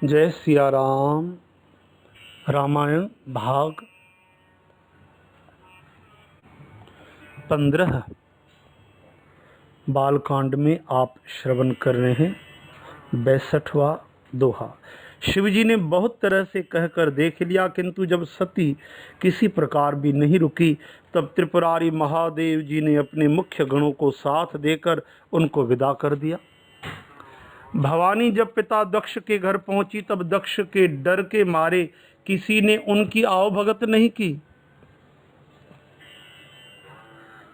जय सिया राम। रामायण भाग 15 बालकांड में आप श्रवण कर रहे हैं 62वां दोहा। शिवजी ने बहुत तरह से कहकर देख लिया, किंतु जब सती किसी प्रकार भी नहीं रुकी, तब त्रिपुरारी महादेव जी ने अपने मुख्य गणों को साथ देकर उनको विदा कर दिया। भवानी जब पिता दक्ष के घर पहुंची, तब दक्ष के डर के मारे किसी ने उनकी आवभगत नहीं की।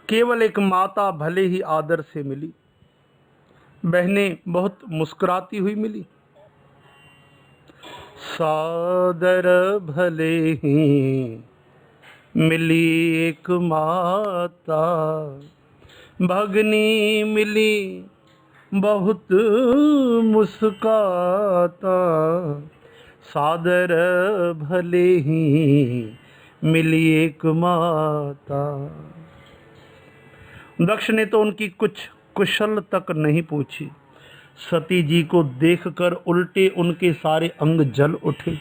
केवल एक माता भले ही आदर से मिली, बहनें बहुत मुस्कुराती हुई मिली। सादर भले ही मिली एक माता, भगनी मिली बहुत मुस्काता। सादर भले ही मिली एक माता। दक्ष ने तो उनकी कुछ कुशल तक नहीं पूछी। सती जी को देखकर उल्टे उनके सारे अंग जल उठे।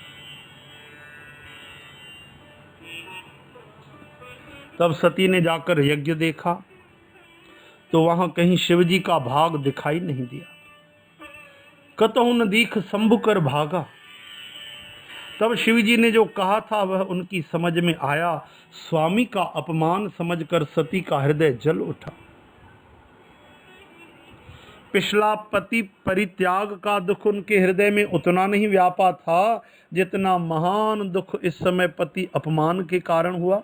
तब सती ने जाकर यज्ञ देखा तो वहां कहीं शिवजी का भाग दिखाई नहीं दिया। कतहु न दीख शंभु कर भागा। तब शिवजी ने जो कहा था वह उनकी समझ में आया। स्वामी का अपमान समझकर सती का हृदय जल उठा। पिछला पति परित्याग का दुख उनके हृदय में उतना नहीं व्यापा था जितना महान दुख इस समय पति अपमान के कारण हुआ।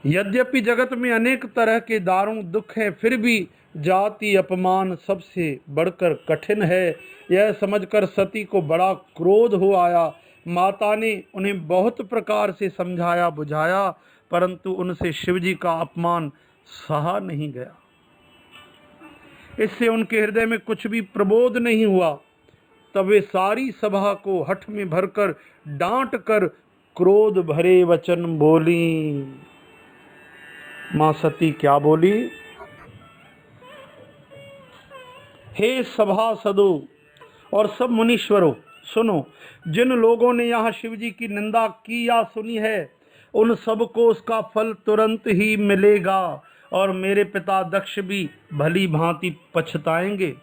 यद्यपि जगत में अनेक तरह के दारुण दुख हैं, फिर भी जाति अपमान सबसे बढ़कर कठिन है। यह समझकर सती को बड़ा क्रोध हो आया। माता ने उन्हें बहुत प्रकार से समझाया बुझाया, परंतु उनसे शिवजी का अपमान सहा नहीं गया। इससे उनके हृदय में कुछ भी प्रबोध नहीं हुआ। तब वे सारी सभा को हठ में भरकर डांट कर क्रोध भरे वचन बोली। मां सती क्या बोली? हे सभासदों और सब मुनीश्वरों, सुनो। जिन लोगों ने यहाँ शिवजी की निंदा की या सुनी है, उन सबको उसका फल तुरंत ही मिलेगा और मेरे पिता दक्ष भी भली भांति पछताएंगे।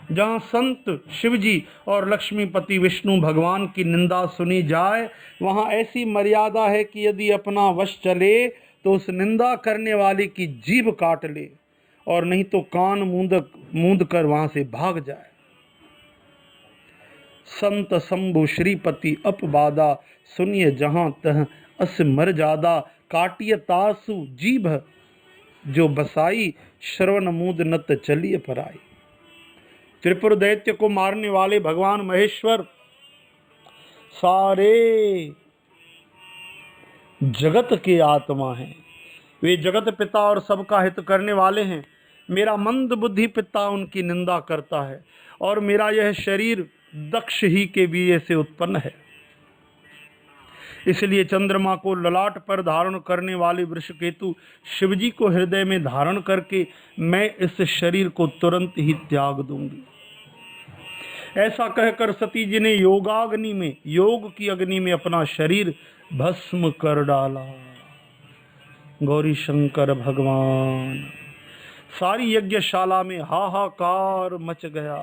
जहाँ संत शिवजी और लक्ष्मीपति विष्णु भगवान की निंदा सुनी जाए, वहाँ ऐसी मर्यादा है कि यदि अपना वश चले तो उस निंदा करने वाले की जीभ काट ले, और नहीं तो कान मूंद कर वहां से भाग जाए। संत शंभु श्रीपति अपबादा, सुनिए जहां तह अस मर जादा। काटिय तासु जीभ जो बसाई, श्रवण मूद नत चलिए पराई। त्रिपुर दैत्य को मारने वाले भगवान महेश्वर सारे जगत के आत्मा हैं। वे जगत पिता और सबका हित करने वाले हैं। मेरा मंद बुद्धि पिता उनकी निंदा करता है, और मेरा यह शरीर दक्ष ही के बीज से उत्पन्न है। इसलिए चंद्रमा को ललाट पर धारण करने वाले वृषकेतु शिवजी को हृदय में धारण करके मैं इस शरीर को तुरंत ही त्याग दूंगी। ऐसा कहकर सती जी ने योगाग्नि में, योग की अग्नि में अपना शरीर भस्म कर डाला। गौरी शंकर भगवान। सारी यज्ञशाला में हाहाकार मच गया।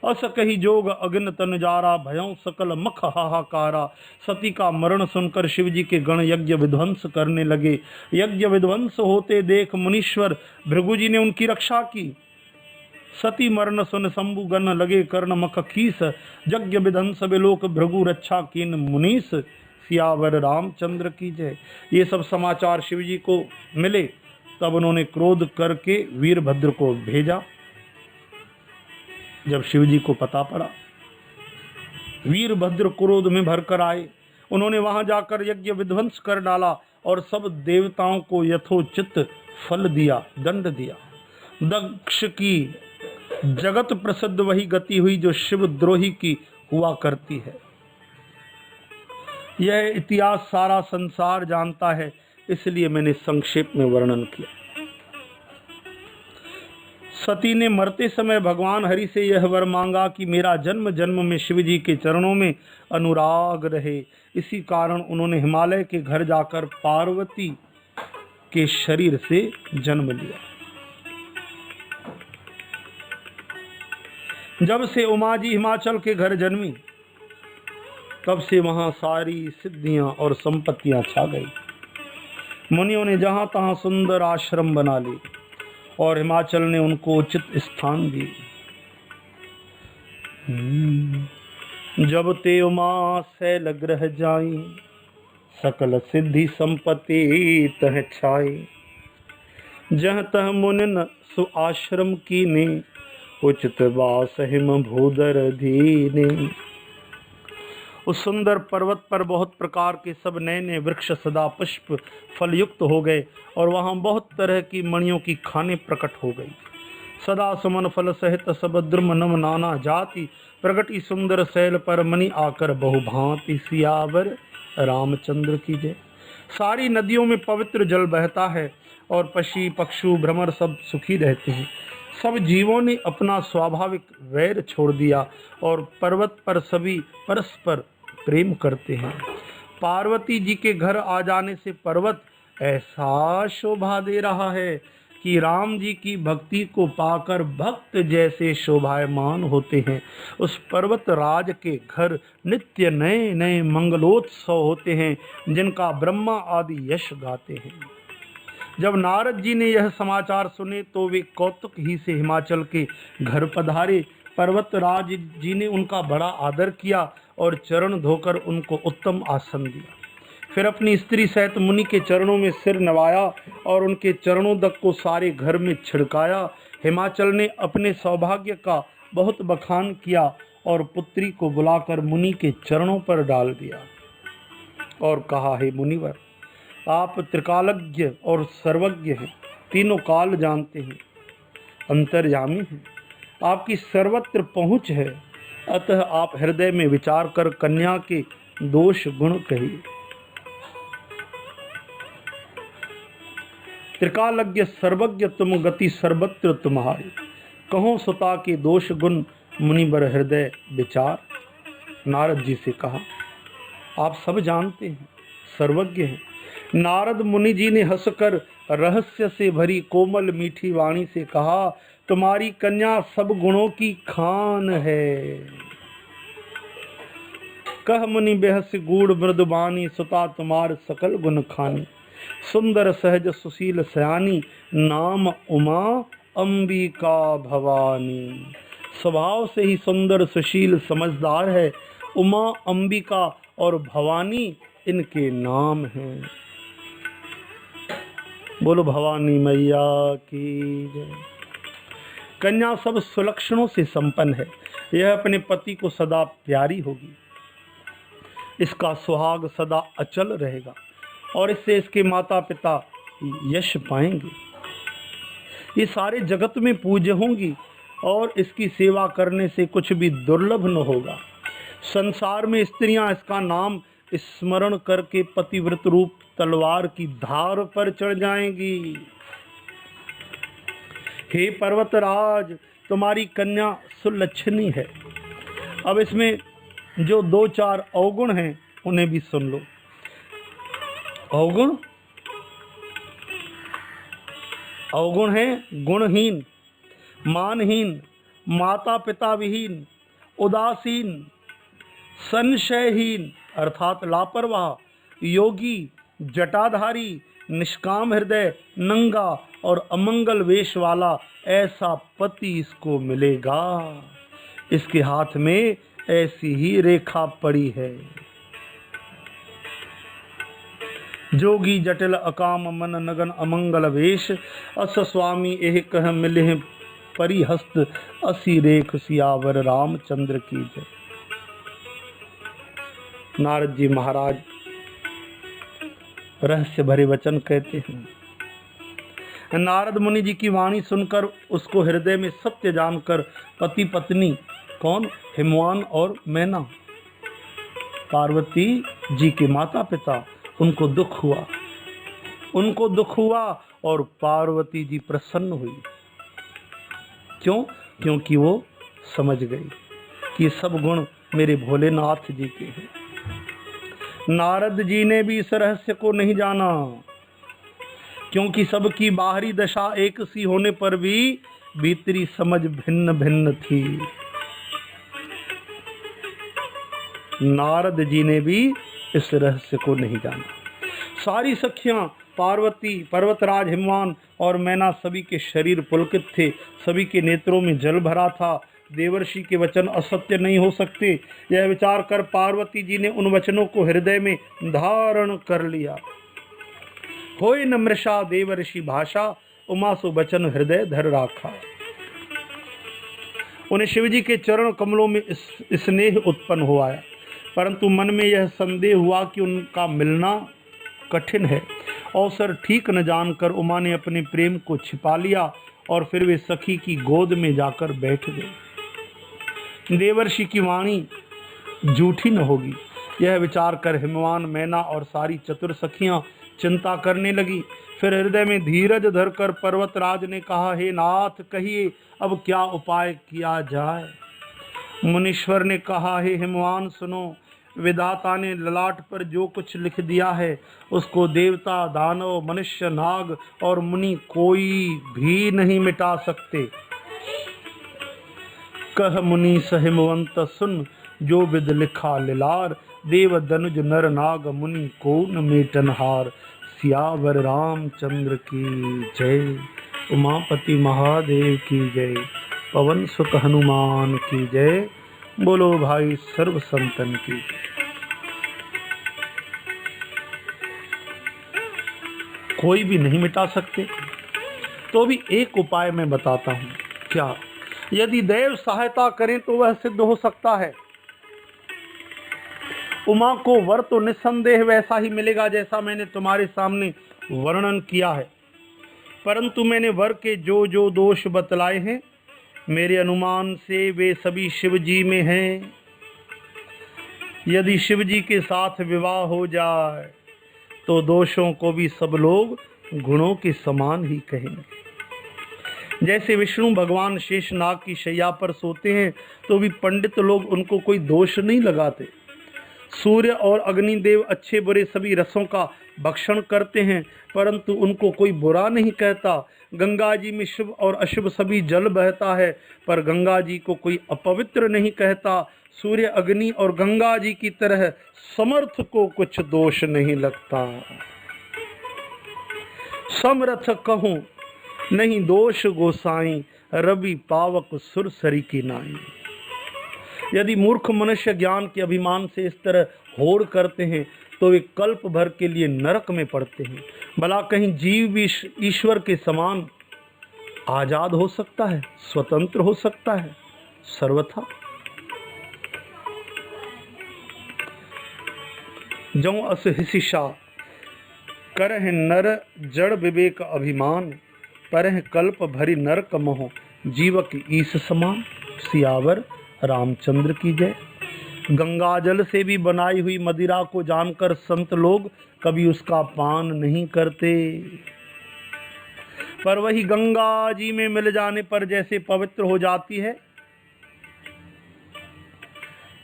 अस कही जोग अग्न तन जारा, भयों सकल मख हाहाकारा। सती का मरण सुनकर शिवजी के गण यज्ञ विध्वंस करने लगे। यज्ञ विध्वंस होते देख मुनीश्वर भृगु जी ने उनकी रक्षा की। सती मरण सुन शंभु गण लगे कर्ण मख खीस। यज्ञ विध्वंस विलोक भृगु रक्षा कीन मुनीस। सियावर रामचंद्र की जय। ये सब समाचार शिवजी को मिले, तब उन्होंने क्रोध करके वीरभद्र को भेजा। जब शिवजी को पता पड़ा, वीरभद्र क्रोध में भरकर आए। उन्होंने वहां जाकर यज्ञ विध्वंस कर डाला और सब देवताओं को यथोचित फल दिया, दंड दिया। दक्ष की जगत प्रसिद्ध वही गति हुई जो शिवद्रोही की हुआ करती है। यह इतिहास सारा संसार जानता है, इसलिए मैंने संक्षेप में वर्णन किया। सती ने मरते समय भगवान हरि से यह वर मांगा कि मेरा जन्म जन्म में शिव जी के चरणों में अनुराग रहे। इसी कारण उन्होंने हिमालय के घर जाकर पार्वती के शरीर से जन्म लिया। जब से उमा जी हिमाचल के घर जन्मी, तब से वहां सारी सिद्धियां और संपत्तियां छा गई। मुनियों ने जहां तहां सुंदर आश्रम बना लिए और हिमाचल ने उनको उचित स्थान दिए। जब ते उमा शैल ग्रह जाई, सकल सिद्धि संपत्ति तह छाई। जह तह मुनिन सु आश्रम कीने, उचित वास हिम भूधर दीने। उस सुंदर पर्वत पर बहुत प्रकार के सब नए नए वृक्ष सदा पुष्प फल युक्त हो गए और वहाँ बहुत तरह की मणियों की खाने प्रकट हो गई। सदा सुमन फल सहित सब द्रुम नम नाना जाति, प्रगटी सुंदर शैल पर मणि आकर बहुभांति। सियावर रामचंद्र की जय। सारी नदियों में पवित्र जल बहता है और पक्षी पक्षु भ्रमर सब सुखी रहते हैं। सब जीवों ने अपना स्वाभाविक वैर छोड़ दिया और पर्वत पर सभी परस्पर प्रेम करते हैं। पार्वती जी के घर आ जाने से पर्वत ऐसा शोभा दे रहा है कि राम जी की भक्ति को पाकर भक्त जैसे शोभायमान होते हैं। उस पर्वत राज के घर नित्य नए नए मंगलोत्सव होते हैं, जिनका ब्रह्मा आदि यश गाते हैं। जब नारद जी ने यह समाचार सुने तो वे कौतुक ही से हिमाचल के घर पधारे। पर्वतराज जी ने उनका बड़ा आदर किया और चरण धोकर उनको उत्तम आसन दिया। फिर अपनी स्त्री सहित मुनि के चरणों में सिर नवाया और उनके चरणों तक को सारे घर में छिड़काया। हिमाचल ने अपने सौभाग्य का बहुत बखान किया और पुत्री को बुलाकर मुनि के चरणों पर डाल दिया और कहा, हे मुनिवर, आप त्रिकालज्ञ और सर्वज्ञ हैं, तीनों काल जानते हैं, अंतर्यामी हैं, आपकी सर्वत्र पहुँच है। अतः आप हृदय में विचार कर कन्या के दोष गुण कहिए। त्रिकालज्ञ सर्वज्ञ तुम, गति सर्वत्र तुम्हारी, कहो सुता के दोष गुण, मुनिवर हृदय विचार। नारद जी से कहा, आप सब जानते हैं, सर्वज्ञ हैं। नारद मुनि जी ने हंसकर रहस्य से भरी कोमल मीठी वाणी से कहा, तुम्हारी कन्या सब गुणों की खान है। कह मुनि बेहस गूढ़ मृदुबानी, सुता तुम्हार सकल गुण खानी। सुंदर सहज सुशील सयानी, नाम उमा अंबिका भवानी। स्वभाव से ही सुंदर सुशील समझदार है। उमा, अंबिका और भवानी इनके नाम हैं। बोलो भवानी मैया की जय। कन्या सब सुलक्षणों से संपन्न है। यह अपने पति को सदा प्यारी होगी, इसका सुहाग सदा अचल रहेगा और इससे इसके माता पिता यश पाएंगे। ये सारे जगत में पूज्य होंगी और इसकी सेवा करने से कुछ भी दुर्लभ न होगा। संसार में स्त्रियां इसका नाम स्मरण करके पतिव्रत रूप तलवार की धार पर चढ़ जाएंगी। हे पर्वतराज, तुम्हारी कन्या सुलक्षणी है। अब इसमें जो दो चार अवगुण हैं उन्हें भी सुन लो। अवगुण, अवगुण है गुणहीन, मानहीन, माता पिता विहीन, उदासीन, संशयहीन अर्थात लापरवाह, योगी, जटाधारी, निष्काम हृदय, नंगा और अमंगल वेश वाला ऐसा पति इसको मिलेगा। इसके हाथ में ऐसी ही रेखा पड़ी है। जोगी जटिल अकाम मन नगन अमंगल वेश, अस स्वामी एह कह मिले परिहस्त, असी रेख सियावर रामचंद्र की जय। नारद जी महाराज रहस्य भरे वचन कहते हैं। नारद मुनि जी की वाणी सुनकर उसको हृदय में सत्य जानकर पति पत्नी कौन, हिमवान और मैना, पार्वती जी के माता पिता, उनको दुख हुआ, उनको दुख हुआ और पार्वती जी प्रसन्न हुई। क्यों? क्योंकि वो समझ गई कि ये सब गुण मेरे भोलेनाथ जी के हैं। नारद जी ने भी इस रहस्य को नहीं जाना, क्योंकि सबकी बाहरी दशा एक सी होने पर भी भीतरी समझ भिन्न भिन्न थी। नारद जी ने भी इस रहस्य को नहीं जाना। सारी सखियां पार्वती, पर्वतराज हिमवान और मैना सभी के शरीर पुलकित थे, सभी के नेत्रों में जल भरा था। देवर्षि के वचन असत्य नहीं हो सकते, यह विचार कर पार्वती जी ने उन वचनों को हृदय में धारण कर लिया। होय न मृषा देवर्षि भाषा, उमा सो वचन हृदय धर राखा। उन्हें शिवजी के चरण कमलों में स्नेह उत्पन्न हो आया, परंतु मन में यह संदेह हुआ कि उनका मिलना कठिन है। अवसर ठीक न जानकर उमा ने अपने प्रेम को छिपा लिया और फिर वे सखी की गोद में जाकर बैठ गए। देवर्षि की वाणी झूठी न होगी, यह विचार कर हिमवान, मैना और सारी चतुर सखियां चिंता करने लगी। फिर हृदय में धीरज धरकर पर्वतराज ने कहा, हे नाथ, कहिए अब क्या उपाय किया जाए। मुनीश्वर ने कहा, हे हिमवान सुनो, विधाता ने ललाट पर जो कुछ लिख दिया है उसको देवता, दानव, मनुष्य, नाग और मुनि कोई भी नहीं मिटा सकते। कह मुनि सहिमवंत सुन, जो विद लिखा लिलार, देव दनुज नर नाग मुनि को न मेटनहार। सियावर रामचंद्र की जय, उमापति महादेव की जय, पवन सुत हनुमान की जय। बोलो भाई सर्व संतन की। कोई भी नहीं मिटा सकते, तो भी एक उपाय मैं बताता हूं। क्या? यदि देव सहायता करें तो वह सिद्ध हो सकता है। उमा को वर तो निस्संदेह वैसा ही मिलेगा जैसा मैंने तुम्हारे सामने वर्णन किया है, परंतु मैंने वर के जो जो दोष बतलाए हैं, मेरे अनुमान से वे सभी शिव जी में हैं। यदि शिव जी के साथ विवाह हो जाए तो दोषों को भी सब लोग गुणों के समान ही कहेंगे। जैसे विष्णु भगवान शेषनाग की शैया पर सोते हैं तो भी पंडित लोग उनको कोई दोष नहीं लगाते। सूर्य और अग्निदेव अच्छे बुरे सभी रसों का भक्षण करते हैं, परंतु उनको कोई बुरा नहीं कहता। गंगा जी में शुभ और अशुभ सभी जल बहता है, पर गंगा जी को कोई अपवित्र नहीं कहता। सूर्य, अग्नि और गंगा जी की तरह समर्थ को कुछ दोष नहीं लगता। समर्थ कहूँ नहीं दोष गोसाई, रवि पावक सुरसरी की नाई। यदि मूर्ख मनुष्य ज्ञान के अभिमान से इस तरह होड़ करते हैं तो वे कल्प भर के लिए नरक में पड़ते हैं। भला कहीं जीव भी ईश्वर के समान आजाद हो सकता है, स्वतंत्र हो सकता है सर्वथा? जौ अस हिसिशा करह नर जड़ विवेक अभिमान, परह कल्प भरी नरक मोह जीवक ईश समान। सियावर रामचंद्र की जय। गंगा जल से भी बनाई हुई मदिरा को जानकर संत लोग कभी उसका पान नहीं करते, पर वही गंगा जी में मिल जाने पर जैसे पवित्र हो जाती है,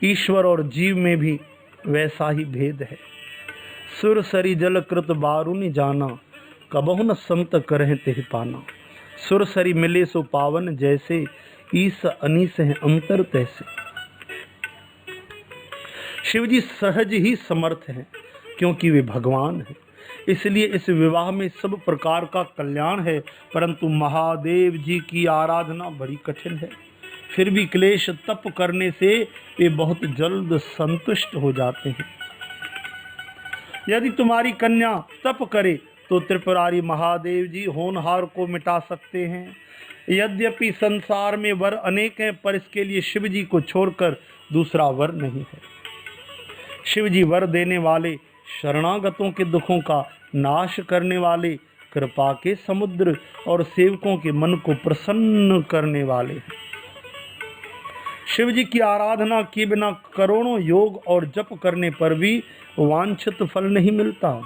ईश्वर और जीव में भी वैसा ही भेद है। सुरसरी जल कृत बारुनि जाना, कबहु न संत करह तिह पाना। सुरसरी मिले सो पावन जैसे, ईस अनीस है अंतर तैसे। शिवजी सहज ही समर्थ हैं, क्योंकि वे भगवान हैं। इसलिए इस विवाह में सब प्रकार का कल्याण है, परंतु महादेव जी की आराधना बड़ी कठिन है। फिर भी क्लेश तप करने से वे बहुत जल्द संतुष्ट हो जाते हैं। यदि तुम्हारी कन्या तप करे तो त्रिपुरारी महादेव जी होनहार को मिटा सकते हैं। यद्यपि संसार में वर अनेक हैं, पर इसके लिए शिव जी को छोड़कर दूसरा वर नहीं है। शिव जी वर देने वाले, शरणागतों के दुखों का नाश करने वाले, कृपा के समुद्र और सेवकों के मन को प्रसन्न करने वाले हैं। शिव जी की आराधना किए बिना करोड़ों योग और जप करने पर भी वांछित फल नहीं मिलता।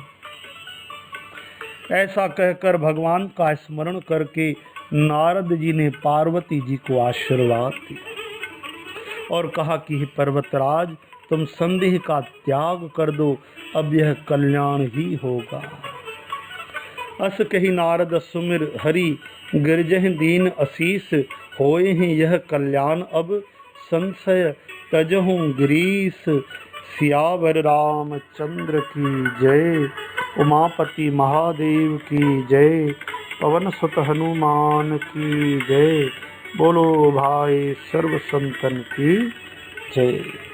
ऐसा कहकर भगवान का स्मरण करके नारद जी ने पार्वती जी को आशीर्वाद दिया और कहा कि हे पर्वतराज, तुम संदेह का त्याग कर दो, अब यह कल्याण ही होगा। अस कही नारद सुमिर हरि, गिरजह दीन असीस, होए हैं यह कल्याण अब, संशय तजहु गिरीश। सियावर रामचंद्र की जय, उमापति महादेव की जय, पवन सुत हनुमान की जय। बोलो भाई सर्व संतन की जय।